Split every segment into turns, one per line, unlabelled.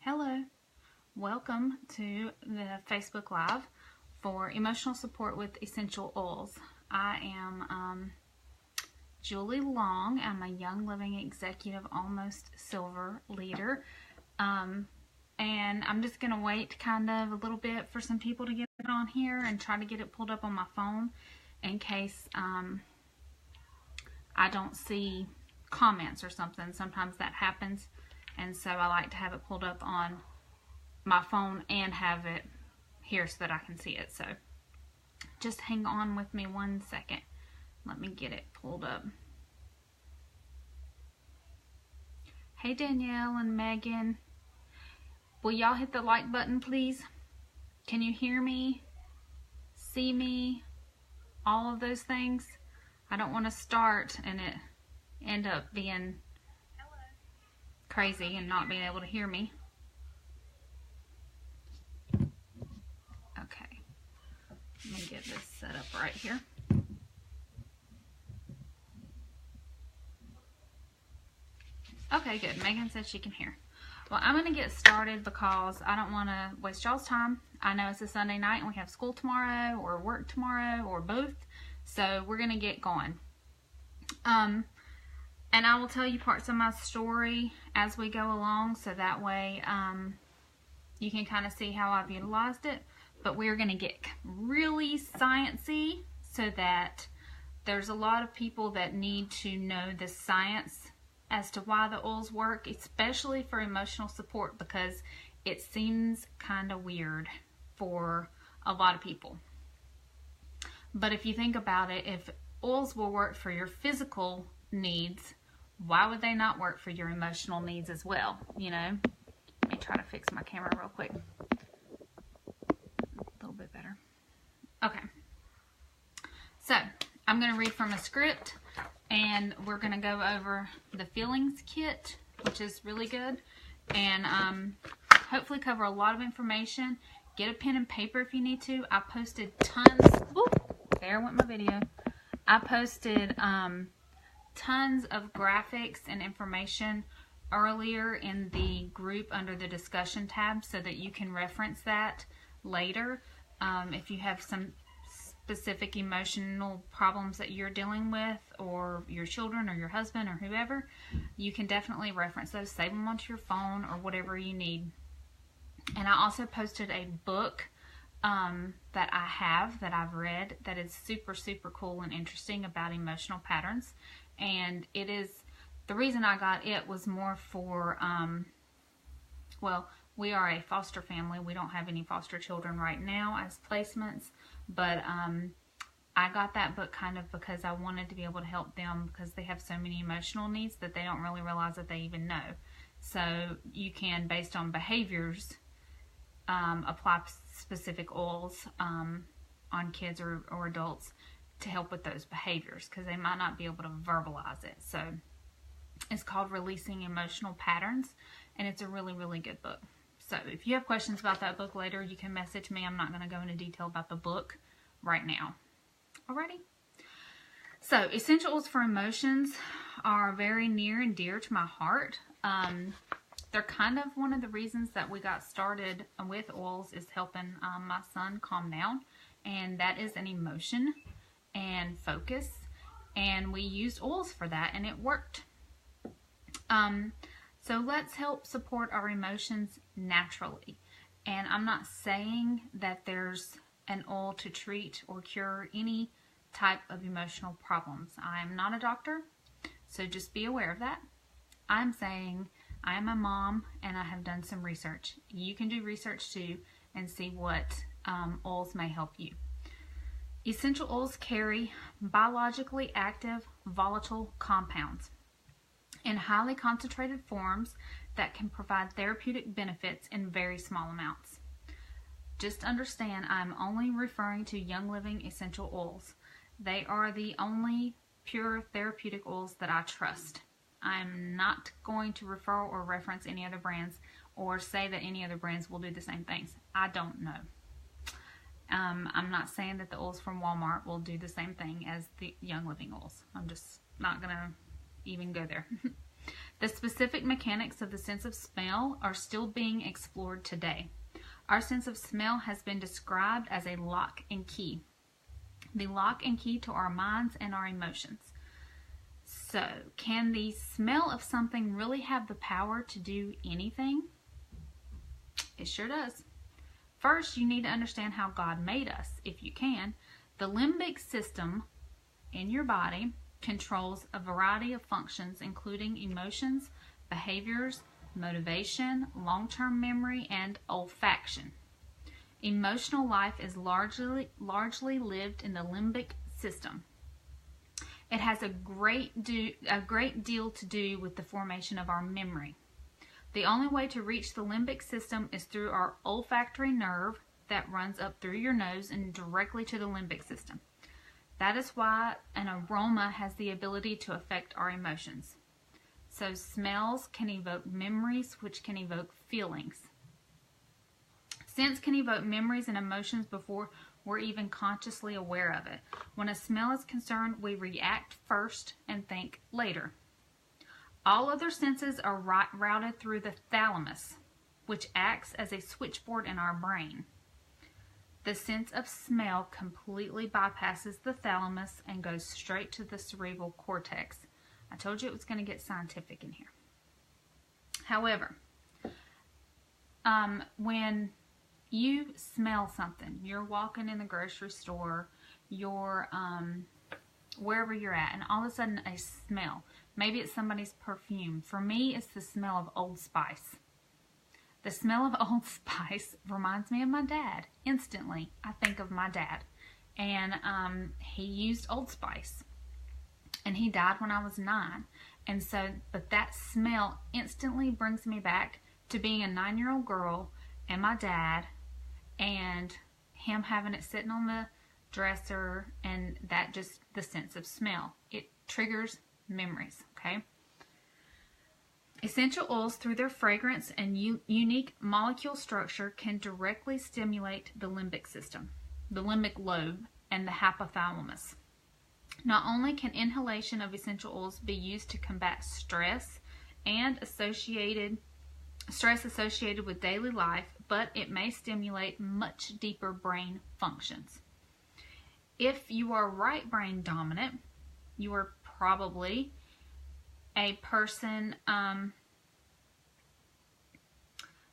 Hello, welcome to the Facebook Live for Emotional Support with Essential Oils. I am Julie Long. I'm a Young Living Executive Almost Silver leader. And I'm just going to wait kind of a little bit for some people to get on here and try to get it pulled up on my phone in case I don't see comments or something. Sometimes that happens. And so I like to have it pulled up on my phone and have it here so that I can see it. So just hang on with me 1 second. Let me get it pulled up. Hey Danielle and Megan. Will y'all hit the like button, please? Can you hear me? See me? All of those things? I don't want to start and it end up being crazy and not being able to hear me. Okay, let me get this set up right here. Okay, good. Megan said she can hear. Well, I'm going to get started because I don't want to waste y'all's time. I know it's a Sunday night and we have school tomorrow or work tomorrow or both, so we're going to get going. And I will tell you parts of my story as we go along, so that way you can kind of see how I've utilized it. But we're going to get really sciencey so that there's a lot of people that need to know the science as to why the oils work, especially for emotional support, because it seems kind of weird for a lot of people. But if you think about it, if oils will work for your physical needs, why would they not work for your emotional needs as well? You know, let me try to fix my camera real quick. A little bit better. Okay. So, I'm going to read from a script and we're going to go over the feelings kit, which is really good, and hopefully cover a lot of information. Get a pen and paper if you need to. I posted tons. Whoop, there went my video. I posted tons of graphics and information earlier in the group under the discussion tab so that you can reference that later. If you have some specific emotional problems that you're dealing with, or your children or your husband or whoever, you can definitely reference those, save them onto your phone or whatever you need. And I also posted a book that I've read that is super cool and interesting about emotional patterns. And it is, the reason I got it was more for, well, we are a foster family. We don't have any foster children right now as placements, but I got that book kind of because I wanted to be able to help them, because they have so many emotional needs that they don't really realize that they even know. So you can, based on behaviors, apply specific oils on kids or adults to help with those behaviors, because they might not be able to verbalize it. So it's called Releasing Emotional Patterns, and it's a really good book. So if you have questions about that book later, you can message me. I'm not going to go into detail about the book right now. Alrighty. So essential oils for emotions are very near and dear to my heart. They're kind of one of the reasons that we got started with oils, is helping my son calm down, and that is an emotion and focus, and we used oils for that and it worked. So let's help support our emotions naturally. And I'm not saying that there's an oil to treat or cure any type of emotional problems. I'm not a doctor, so just be aware of that. I'm saying I am a mom and I have done some research. You can do research too and see what oils may help you. Essential oils carry biologically active volatile compounds in highly concentrated forms that can provide therapeutic benefits in very small amounts. Just understand, I'm only referring to Young Living essential oils. They are the only pure therapeutic oils that I trust. I'm not going to refer or reference any other brands or say that any other brands will do the same things. I don't know. I'm not saying that the oils from Walmart will do the same thing as the Young Living oils. I'm just not going to even go there. The specific mechanics of the sense of smell are still being explored today. Our sense of smell has been described as a lock and key. The lock and key to our minds and our emotions. So, can the smell of something really have the power to do anything? It sure does. First, you need to understand how God made us, if you can. The limbic system in your body controls a variety of functions, including emotions, behaviors, motivation, long-term memory, and olfaction. Emotional life is largely lived in the limbic system. It has a great deal to do with the formation of our memory. The only way to reach the limbic system is through our olfactory nerve that runs up through your nose and directly to the limbic system. That is why an aroma has the ability to affect our emotions. So smells can evoke memories, which can evoke feelings. Scents can evoke memories and emotions before we're even consciously aware of it. When a smell is concerned, we react first and think later. All other senses are routed through the thalamus, which acts as a switchboard in our brain. The sense of smell completely bypasses the thalamus and goes straight to the cerebral cortex. I told you it was going to get scientific in here. However, when you smell something, you're walking in the grocery store, you're wherever you're at, and all of a sudden a smell, maybe it's somebody's perfume. For me, it's the smell of Old Spice. The smell of Old Spice reminds me of my dad. Instantly, I think of my dad. And he used Old Spice. And he died when I was 9. And so, but that smell instantly brings me back to being a 9-year-old girl and my dad and him having it sitting on the dresser, and that just the sense of smell. It triggers memories, okay? Essential oils, through their fragrance and unique molecule structure, can directly stimulate the limbic system, the limbic lobe, and the hypothalamus. Not only can inhalation of essential oils be used to combat stress associated with daily life, but it may stimulate much deeper brain functions. If you are right brain dominant, you are probably a person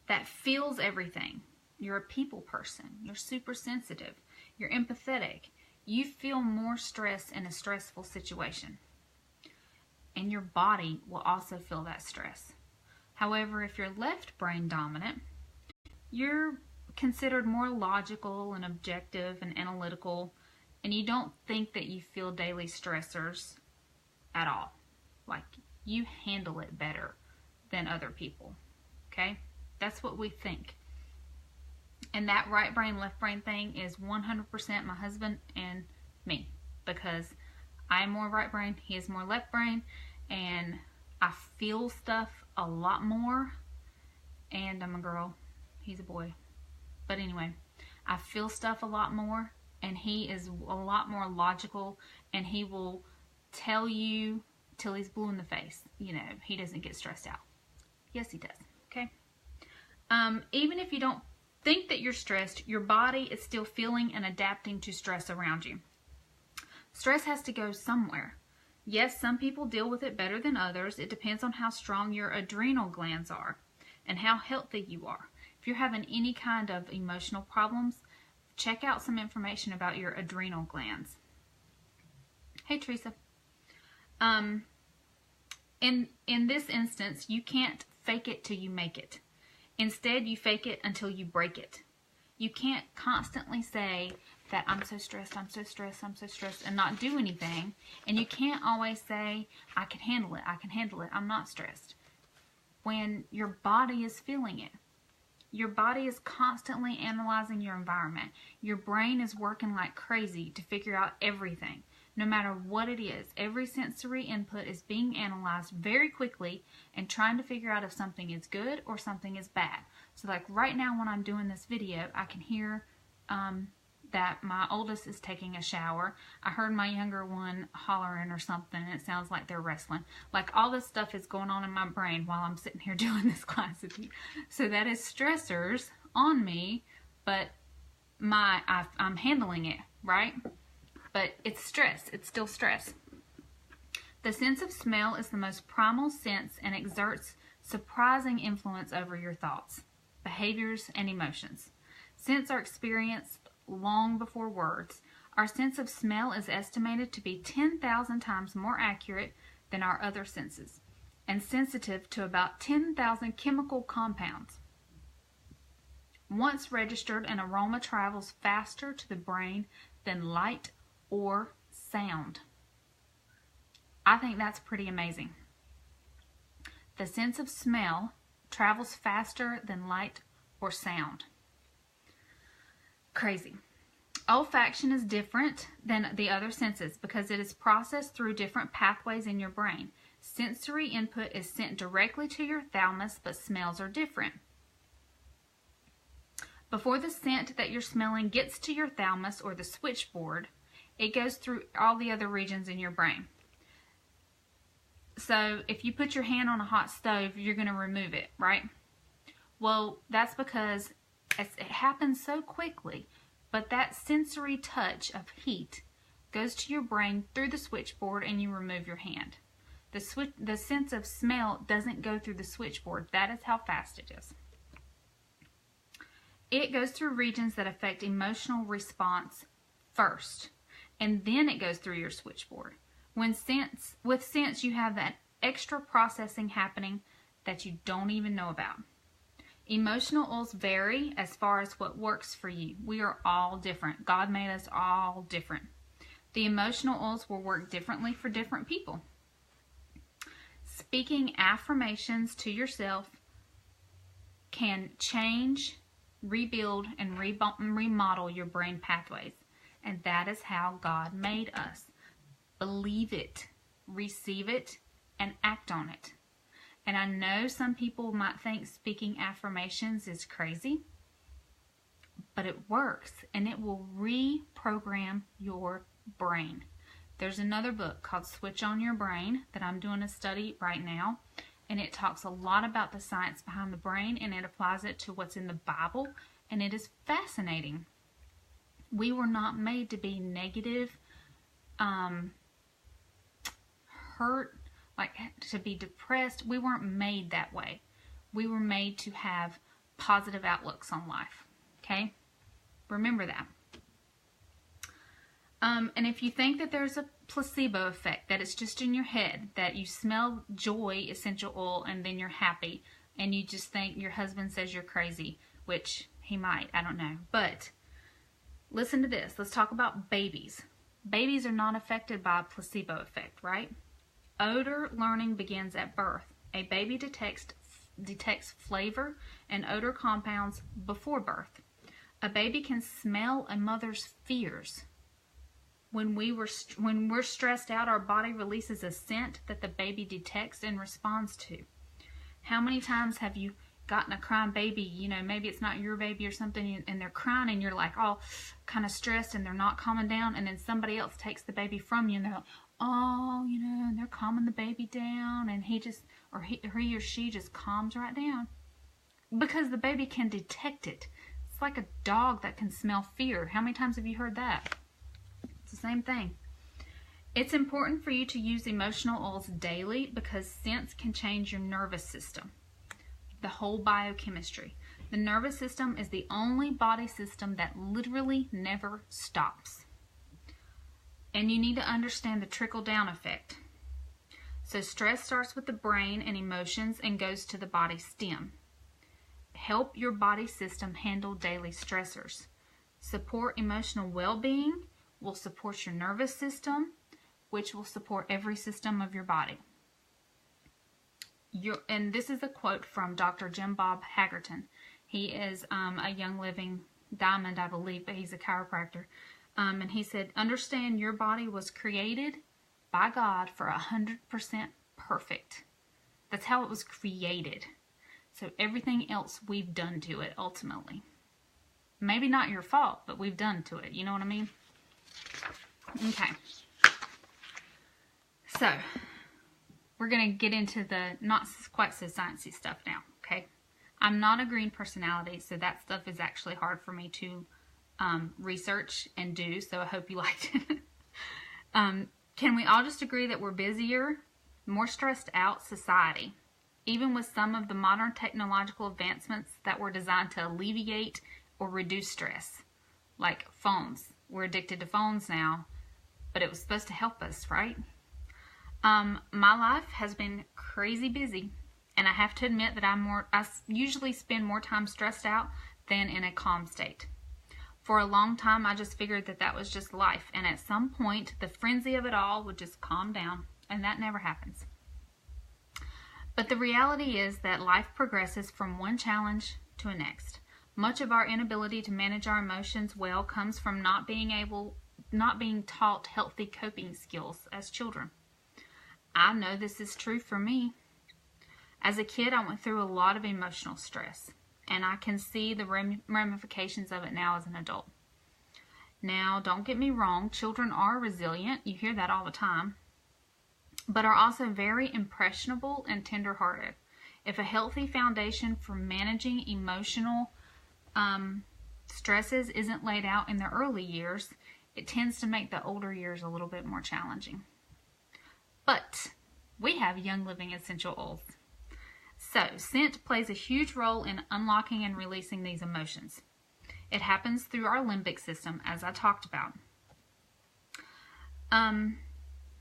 that feels everything. You're a people person. You're super sensitive. You're empathetic. You feel more stress in a stressful situation. And your body will also feel that stress. However, if you're left brain dominant, you're considered more logical and objective and analytical, and you don't think that you feel daily stressors at all. Like, you handle it better than other people. Okay? That's what we think. And that right brain, left brain thing is 100% my husband and me. Because I'm more right brain, he is more left brain, and I feel stuff a lot more. And I'm a girl, he's a boy. But anyway, I feel stuff a lot more, and he is a lot more logical, and he will tell you till he's blue in the face. You know, he doesn't get stressed out. Yes, he does. Okay? Even if you don't think that you're stressed, your body is still feeling and adapting to stress around you. Stress has to go somewhere. Yes, some people deal with it better than others. It depends on how strong your adrenal glands are and how healthy you are. If you're having any kind of emotional problems, check out some information about your adrenal glands. Hey, Teresa. In this instance, you can't fake it till you make it. Instead, you fake it until you break it. You can't constantly say that I'm so stressed, I'm so stressed, I'm so stressed, and not do anything. And you can't always say, I can handle it, I can handle it, I'm not stressed. When your body is feeling it. Your body is constantly analyzing your environment. Your brain is working like crazy to figure out everything. No matter what it is, every sensory input is being analyzed very quickly and trying to figure out if something is good or something is bad. So like right now when I'm doing this video, I can hear that my oldest is taking a shower. I heard my younger one hollering or something, and it sounds like they're wrestling. Like, all this stuff is going on in my brain while I'm sitting here doing this class with you. So that is stressors on me, but I'm handling it, right? But it's stress. It's still stress. The sense of smell is the most primal sense and exerts surprising influence over your thoughts, behaviors, and emotions. Scents are experienced long before words. Our sense of smell is estimated to be 10,000 times more accurate than our other senses, and sensitive to about 10,000 chemical compounds. Once registered, an aroma travels faster to the brain than light or sound. I think that's pretty amazing. The sense of smell travels faster than light or sound. Crazy. Olfaction is different than the other senses because it is processed through different pathways in your brain. Sensory input is sent directly to your thalamus, but smells are different. Before the scent that you're smelling gets to your thalamus or the switchboard, it goes through all the other regions in your brain. So if you put your hand on a hot stove, you're going to remove it, right? Well, that's because it happens so quickly, but that sensory touch of heat goes to your brain through the switchboard and you remove your hand. The sense of smell doesn't go through the switchboard. That is how fast it is. It goes through regions that affect emotional response first, and then it goes through your switchboard. With scents, you have that extra processing happening that you don't even know about. Emotional oils vary as far as what works for you. We are all different. God made us all different. The emotional oils will work differently for different people. Speaking affirmations to yourself can change, rebuild, and remodel your brain pathways. And that is how God made us. Believe it, receive it, and act on it. And I know some people might think speaking affirmations is crazy, but it works, and it will reprogram your brain. There's another book called Switch on Your Brain that I'm doing a study right now, and it talks a lot about the science behind the brain, and it applies it to what's in the Bible, and it is fascinating. We were not made to be negative, hurt, like to be depressed. We weren't made that way. We were made to have positive outlooks on life. Okay? Remember that. And if you think that there's a placebo effect, that it's just in your head, that you smell joy essential oil and then you're happy, and you just think your husband says you're crazy, which he might, I don't know. But listen to this. Let's talk about babies. Babies are not affected by a placebo effect, right? Odor learning begins at birth. A baby detects flavor and odor compounds before birth. A baby can smell a mother's fears. When we're stressed out, our body releases a scent that the baby detects and responds to. How many times have you gotten a crying baby, you know, maybe it's not your baby or something, and they're crying and you're like all kind of stressed and they're not calming down, and then somebody else takes the baby from you and they're like, oh, you know, and they're calming the baby down, and he or she just calms right down because the baby can detect it. It's like a dog that can smell fear. How many times have you heard that? It's the same thing. It's important for you to use emotional oils daily because scents can change your nervous system, the whole biochemistry. The nervous system is the only body system that literally never stops. And you need to understand the trickle-down effect. So stress starts with the brain and emotions and goes to the body stem. Help your body system handle daily stressors. Support emotional well-being will support your nervous system, which will support every system of your body. And this is a quote from Dr. Jim Bob Hagerton. He is a Young Living Diamond, I believe, but he's a chiropractor. And he said, understand your body was created by God for 100% perfect. That's how it was created. So everything else we've done to it ultimately. maybe not your fault, but we've done to it. You know what I mean? Okay. So, we're going to get into the not quite so sciencey stuff now, okay? I'm not a green personality, so that stuff is actually hard for me to research and do, so I hope you liked it. Can we all just agree that we're busier, more stressed out society, even with some of the modern technological advancements that were designed to alleviate or reduce stress? Like phones. We're addicted to phones now, but it was supposed to help us, right? My life has been crazy busy, and I have to admit that I usually spend more time stressed out than in a calm state. For a long time, I just figured that that was just life, and at some point, the frenzy of it all would just calm down, and that never happens. But the reality is that life progresses from one challenge to the next. Much of our inability to manage our emotions well comes from not being taught healthy coping skills as children. I know this is true for me. As a kid, I went through a lot of emotional stress, and I can see the ramifications of it now as an adult. Now, don't get me wrong, children are resilient, you hear that all the time, but are also very impressionable and tender-hearted. If a healthy foundation for managing emotional stresses isn't laid out in the early years, it tends to make the older years a little bit more challenging. But we have Young Living essential oils. So, scent plays a huge role in unlocking and releasing these emotions. It happens through our limbic system, as I talked about.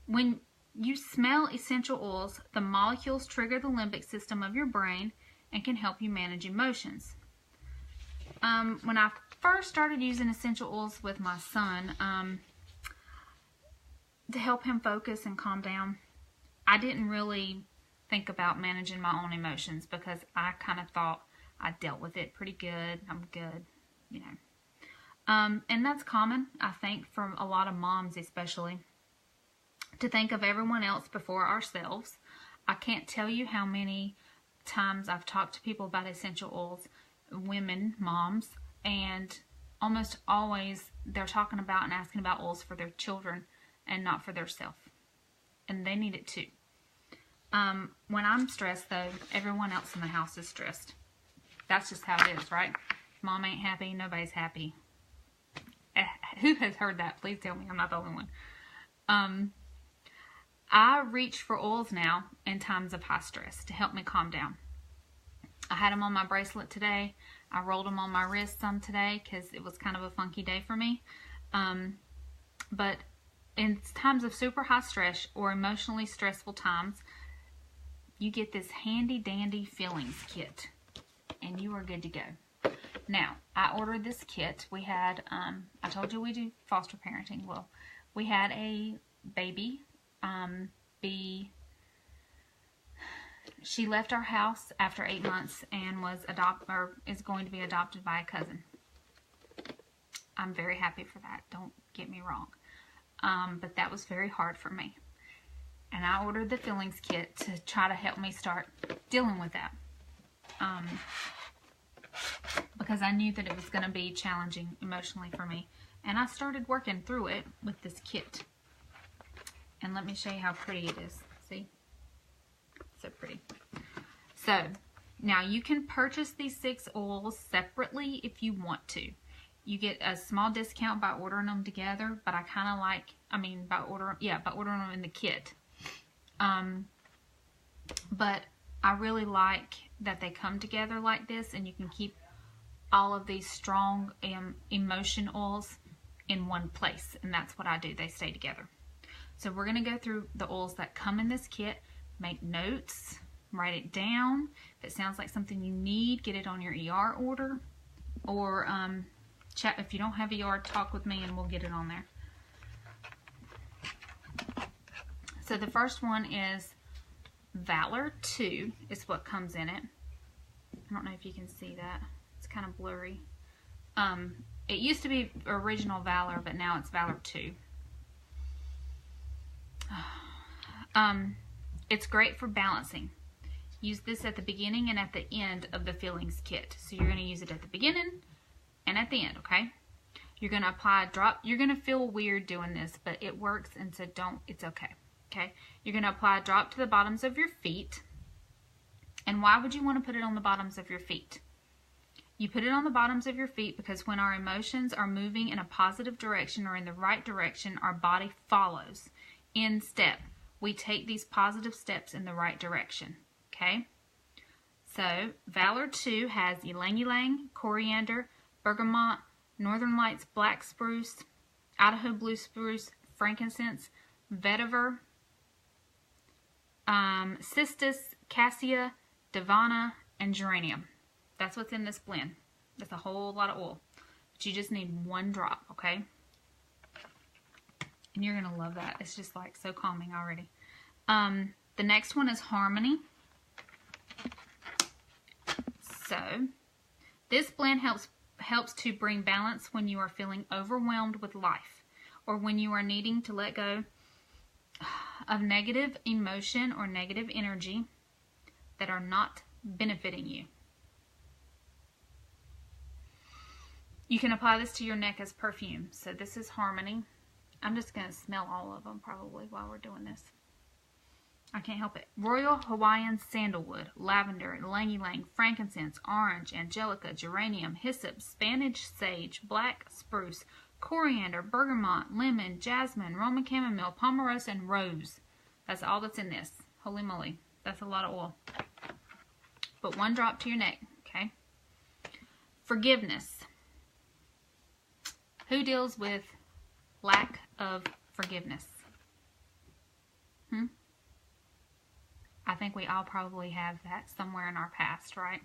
When you smell essential oils, the molecules trigger the limbic system of your brain and can help you manage emotions. When I first started using essential oils with my son, to help him focus and calm down, I didn't really think about managing my own emotions because I kind of thought I dealt with it pretty good. I'm good, you know. And that's common, I think, from a lot of moms especially, to think of everyone else before ourselves. I can't tell you how many times I've talked to people about essential oils, women, moms, and almost always they're talking about and asking about oils for their children and not for themselves. And they need it too. When I'm stressed, though, everyone else in the house is stressed. That's just how it is, right? Mom ain't happy, nobody's happy. Who has heard that? Please tell me I'm not the only one. I reach for oils now in times of high stress to help me calm down. I had them on my bracelet today. I rolled them on my wrist some today because it was kind of a funky day for me. But in times of super high stress or emotionally stressful times, you get this handy dandy fillings kit and you are good to go. Now, I ordered this kit. We had, I told you we do foster parenting. Well, we had a baby, she left our house after 8 months and is going to be adopted by a cousin. I'm very happy for that. Don't get me wrong. But that was very hard for me. And I ordered the fillings kit to try to help me start dealing with that. Because I knew that it was going to be challenging emotionally for me. And I started working through it with this kit. And let me show you how pretty it is. See? So pretty. So, now you can purchase these 6 oils separately if you want to. You get a small discount by ordering them together, but I kind of like, by ordering them in the kit. But I really like that they come together like this, and you can keep all of these strong emotion oils in one place, and that's what I do. They stay together. So we're going to go through the oils that come in this kit, make notes, write it down. If it sounds like something you need, get it on your ER order, or chat. If you don't have ER, talk with me and we'll get it on there. So the first one is Valor 2 is what comes in it. I don't know if you can see that. It's kind of blurry. It used to be original Valor, but now it's Valor 2. It's great for balancing. Use this at the beginning and at the end of the fillings kit. So you're going to use it at the beginning and at the end, okay? You're going to apply a drop. You're going to feel weird doing this, but it works, and so don't, it's okay. Okay? You're going to apply a drop to the bottoms of your feet. And why would you want to put it on the bottoms of your feet? You put it on the bottoms of your feet because when our emotions are moving in a positive direction or in the right direction, our body follows in step. We take these positive steps in the right direction. Okay? So, Valor 2 has ylang ylang, coriander, bergamot, Northern Lights black spruce, Idaho blue spruce, frankincense, vetiver, cistus, cassia, divana, and geranium. That's what's in this blend. That's a whole lot of oil. But you just need 1 drop, okay? And you're going to love that. It's just like so calming already. The next one is Harmony. So, this blend helps to bring balance when you are feeling overwhelmed with life or when you are needing to let go of negative emotion or negative energy that are not benefiting you. You can apply this to your neck as perfume. So this is Harmony. I'm just going to smell all of them probably while we're doing this. I can't help it. Royal Hawaiian Sandalwood, Lavender, Ylang Ylang, Frankincense, Orange, Angelica, Geranium, Hyssop, Spanish Sage, Black Spruce, Coriander, Bergamot, Lemon, Jasmine, Roman Chamomile, Pomarosa, and Rose. That's all that's in this. Holy moly. That's a lot of oil. Put 1 drop to your neck, okay? Forgiveness. Who deals with lack of forgiveness? I think we all probably have that somewhere in our past, right?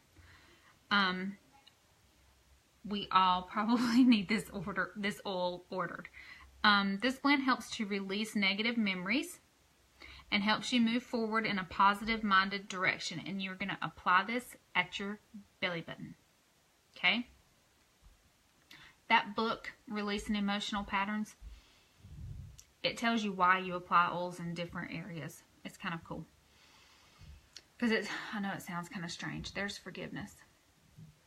We all probably need this oil ordered. This blend helps to release negative memories and helps you move forward in a positive-minded direction. And you're going to apply this at your belly button. Okay? That book, Releasing Emotional Patterns, it tells you why you apply oils in different areas. It's kind of cool. Because I know it sounds kind of strange. There's forgiveness.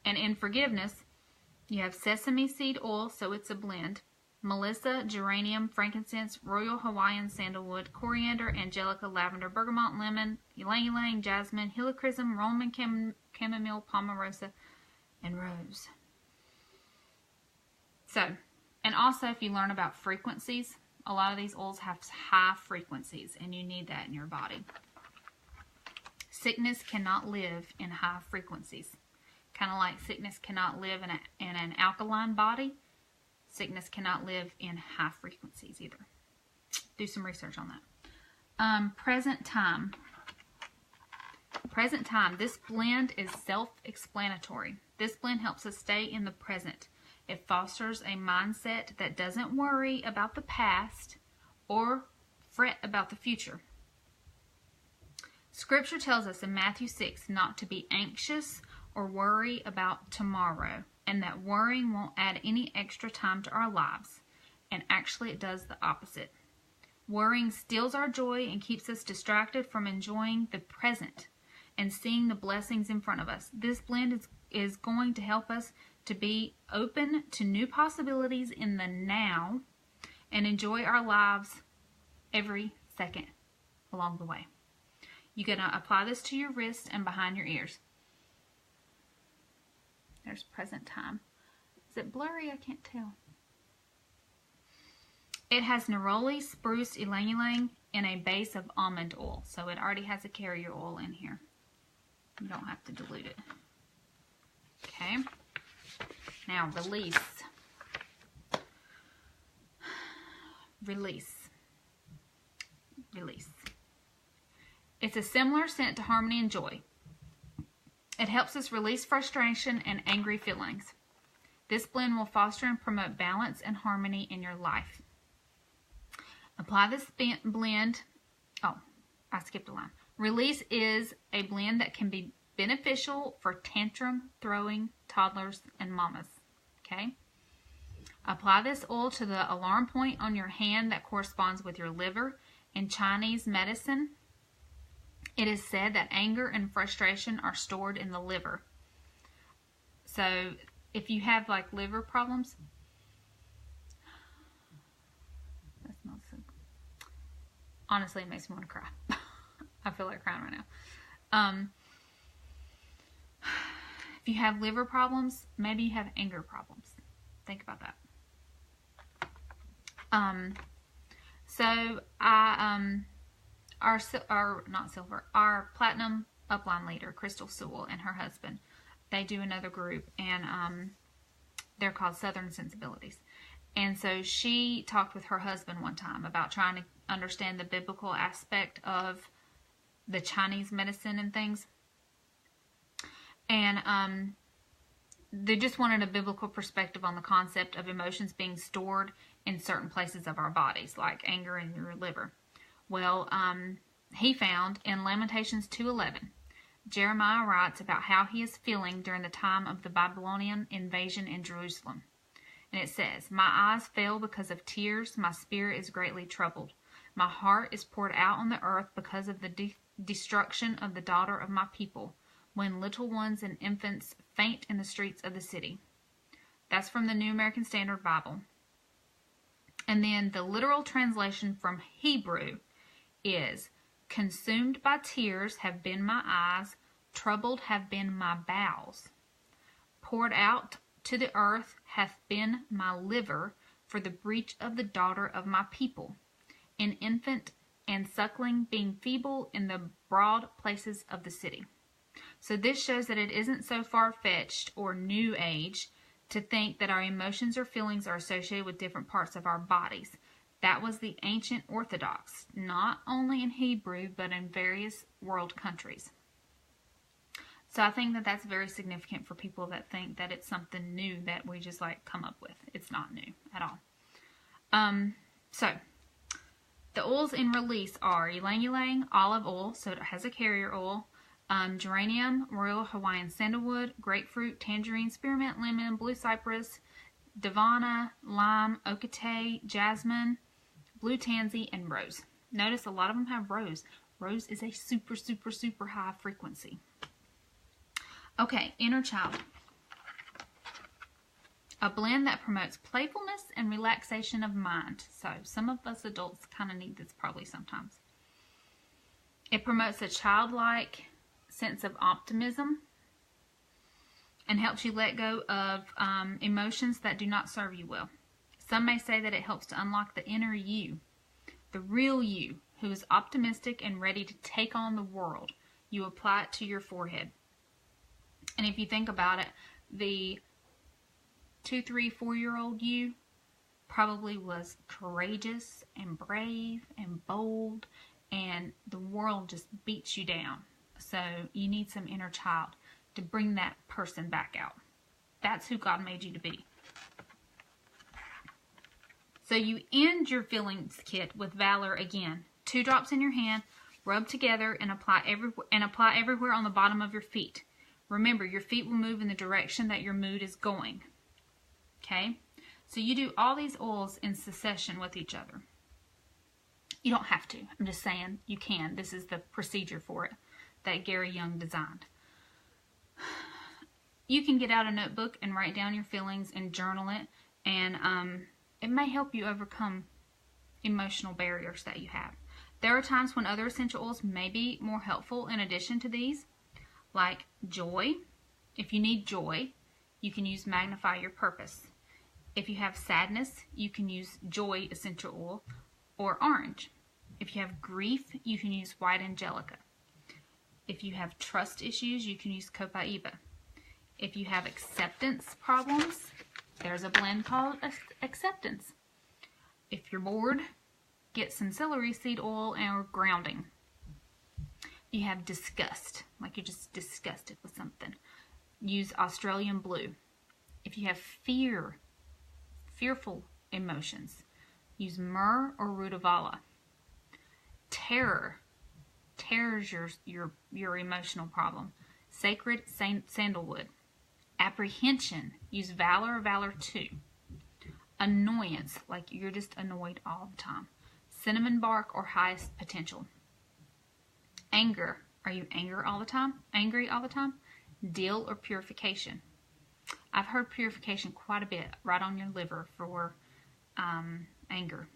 And in forgiveness, you have sesame seed oil, so it's a blend. Melissa, geranium, frankincense, royal Hawaiian sandalwood, coriander, angelica, lavender, bergamot, lemon, ylang ylang, jasmine, helichrysum, Roman chamomile, pomarosa, and rose. So, and also if you learn about frequencies, a lot of these oils have high frequencies, and you need that in your body. Sickness cannot live in high frequencies. Kind of like sickness cannot live in an alkaline body. Sickness cannot live in high frequencies either. Do some research on that. Present time. Present time. This blend is self-explanatory. This blend helps us stay in the present. It fosters a mindset that doesn't worry about the past or fret about the future. Scripture tells us in Matthew 6 not to be anxious or worry about tomorrow, and that worrying won't add any extra time to our lives. And actually it does the opposite. Worrying steals our joy and keeps us distracted from enjoying the present and seeing the blessings in front of us. This blend is going to help us to be open to new possibilities in the now and enjoy our lives every second along the way. You're going to apply this to your wrists and behind your ears. There's present time. Is it blurry? I can't tell. It has neroli, spruce, ylang ylang, and a base of almond oil. So it already has a carrier oil in here. You don't have to dilute it. Okay. Now, release. Release. Release. It's a similar scent to Harmony and Joy. It helps us release frustration and angry feelings. This blend will foster and promote balance and harmony in your life. Apply this blend. Oh, I skipped a line. Release is a blend that can be beneficial for tantrum throwing toddlers and mamas. Okay? Apply this oil to the alarm point on your hand that corresponds with your liver. In Chinese medicine, it is said that anger and frustration are stored in the liver. So if you have like liver problems, that smells so good. Honestly, it makes me want to cry. I feel like crying right now. If you have liver problems, maybe you have anger problems. Think about that. So our platinum upline leader, Crystal Sewell, and her husband, they do another group, and they're called Southern Sensibilities. And so she talked with her husband one time about trying to understand the biblical aspect of the Chinese medicine and things. And they just wanted a biblical perspective on the concept of emotions being stored in certain places of our bodies, like anger in your liver. Well, he found in Lamentations 2:11, Jeremiah writes about how he is feeling during the time of the Babylonian invasion in Jerusalem. And it says, "My eyes fail because of tears. My spirit is greatly troubled. My heart is poured out on the earth because of the destruction of the daughter of my people, when little ones and infants faint in the streets of the city." That's from the New American Standard Bible. And then the literal translation from Hebrew is, "Consumed by tears have been my eyes, troubled have been my bowels. Poured out to the earth hath been my liver for the breach of the daughter of my people, an infant and suckling being feeble in the broad places of the city." So this shows that it isn't so far-fetched or new age to think that our emotions or feelings are associated with different parts of our bodies. That was the ancient Orthodox, not only in Hebrew, but in various world countries. So I think that that's very significant for people that think that it's something new that we just like come up with. It's not new at all. So the oils in release are ylang ylang, olive oil, so it has a carrier oil, geranium, royal Hawaiian sandalwood, grapefruit, tangerine, spearmint, lemon, blue cypress, davana, lime, okate, jasmine, blue tansy, and rose. Notice a lot of them have rose. Rose is a super, super, super high frequency. Okay, inner child. A blend that promotes playfulness and relaxation of mind. So some of us adults kind of need this probably sometimes. It promotes a childlike sense of optimism and helps you let go of emotions that do not serve you well. Some may say that it helps to unlock the inner you, the real you, who is optimistic and ready to take on the world. You apply it to your forehead. And if you think about it, the 2, 3, 4-year-old you probably was courageous and brave and bold, and the world just beats you down. So you need some inner child to bring that person back out. That's who God made you to be. So you end your feelings kit with Valor again. 2 drops in your hand, rub together, and apply everywhere on the bottom of your feet. Remember, your feet will move in the direction that your mood is going. Okay? So you do all these oils in succession with each other. You don't have to. I'm just saying you can. This is the procedure for it that Gary Young designed. You can get out a notebook and write down your feelings and journal it, and it may help you overcome emotional barriers that you have. There are times when other essential oils may be more helpful in addition to these, like joy. If you need joy, you can use Magnify Your Purpose. If you have sadness, you can use Joy Essential Oil or orange. If you have grief, you can use White Angelica. If you have trust issues, you can use Copaiba. If you have acceptance problems, there's a blend called Acceptance. If you're bored, get some celery seed oil or grounding. If you have disgust, like you're just disgusted with something, use Australian Blue. If you have fearful emotions, use myrrh or rutavala. Terror's your emotional problem. Sacred sandalwood. Apprehension, use Valor or Valor 2. Annoyance, like you're just annoyed all the time. Cinnamon bark or highest potential. Anger, are you angry all the time? Deal or purification. I've heard purification quite a bit, right on your liver for anger.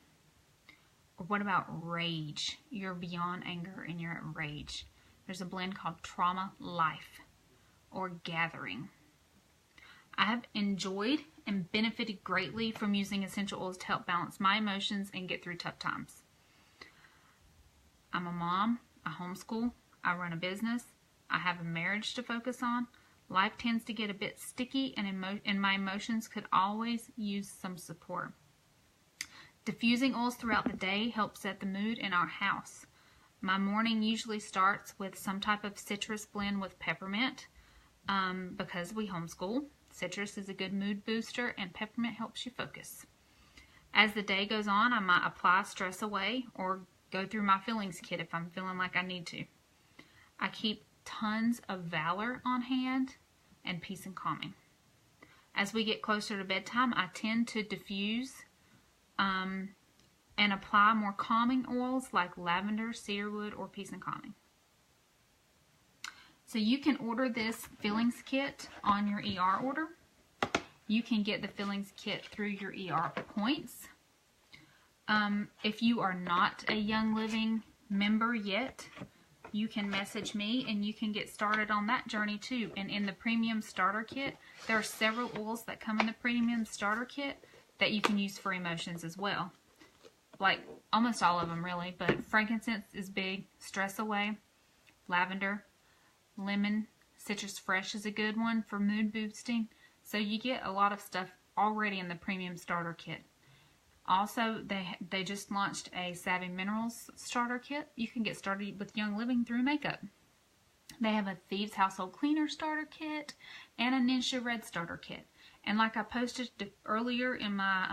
Or what about rage? You're beyond anger and you're at rage. There's a blend called Trauma Life or Gathering. I have enjoyed and benefited greatly from using essential oils to help balance my emotions and get through tough times. I'm a mom, I homeschool, I run a business, I have a marriage to focus on. Life tends to get a bit sticky and my emotions could always use some support. Diffusing oils throughout the day helps set the mood in our house. My morning usually starts with some type of citrus blend with peppermint because we homeschool. Citrus is a good mood booster and peppermint helps you focus. As the day goes on, I might apply Stress Away or go through my feelings kit if I'm feeling like I need to. I keep tons of Valor on hand and Peace and Calming. As we get closer to bedtime, I tend to diffuse and apply more calming oils like lavender, cedarwood, or Peace and Calming. So you can order this fillings kit on your ER order. You can get the fillings kit through your ER points. If you are not a Young Living member yet, you can message me and you can get started on that journey too. And in the premium starter kit, there are several oils that come in the premium starter kit that you can use for emotions as well. Like almost all of them really, but frankincense is big, Stress Away, lavender, lemon, citrus fresh is a good one for mood boosting. So you get a lot of stuff already in the premium starter kit. Also, they just launched a Savvy Minerals starter kit. You can get started with Young Living through makeup. They have a Thieves Household Cleaner starter kit and a Ninja Red starter kit. And like I posted earlier in my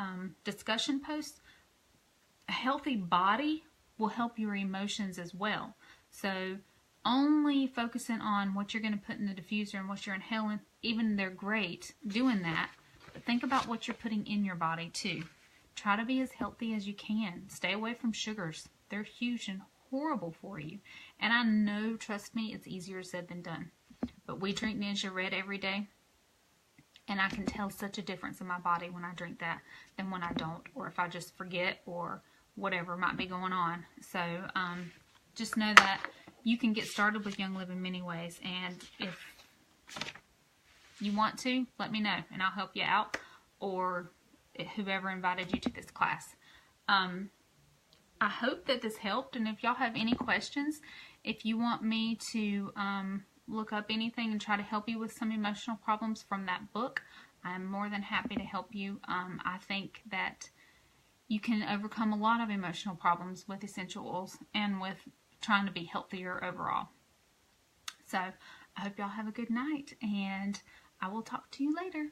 discussion post, a healthy body will help your emotions as well. So only focusing on what you're going to put in the diffuser and what you're inhaling, even they're great doing that, but think about what you're putting in your body too. Try to be as healthy as you can. Stay away from sugars. They're huge and horrible for you. And I know, trust me, it's easier said than done. But we drink Ninja Red every day. And I can tell such a difference in my body when I drink that than when I don't. Or if I just forget or whatever might be going on. So just know that you can get started with Young Living many ways. And if you want to, let me know. And I'll help you out. Or whoever invited you to this class. I hope that this helped, and if y'all have any questions, if you want me to look up anything and try to help you with some emotional problems from that book, I'm more than happy to help you. I think that you can overcome a lot of emotional problems with essential oils and with trying to be healthier overall. So I hope y'all have a good night, and I will talk to you later.